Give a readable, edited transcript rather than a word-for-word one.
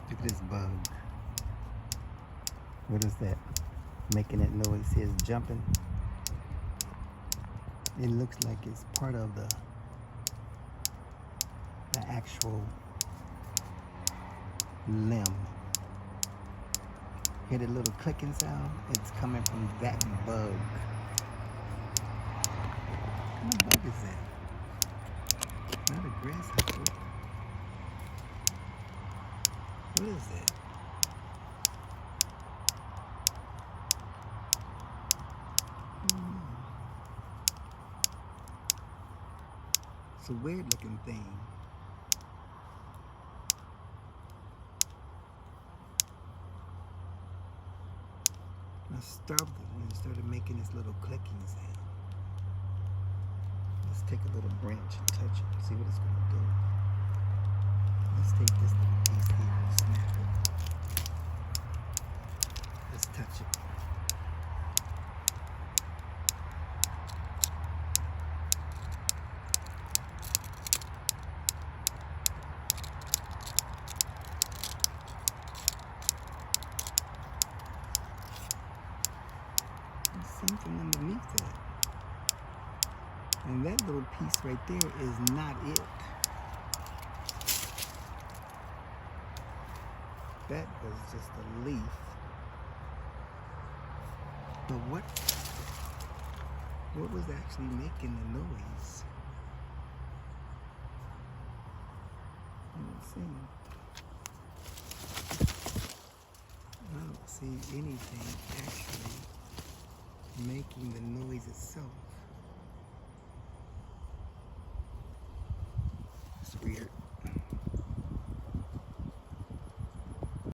Look at this bug. What is that? Making that noise. See, it's jumping. It looks like it's part of the actual limb. Hear the little clicking sound? It's coming from that bug. What kind of bug is that? Not a grasshopper. What is that? It's a weird looking thing. I startled it when it started making this little clicking sound. Let's take a little branch and touch it, see what it's going to do. Let's take this little piece here and snap it. Let's touch it. There's something underneath that. And that little piece right there is not it. That was just a leaf. But what was actually making the noise? Let's see. I don't see anything actually making the noise itself. It's weird.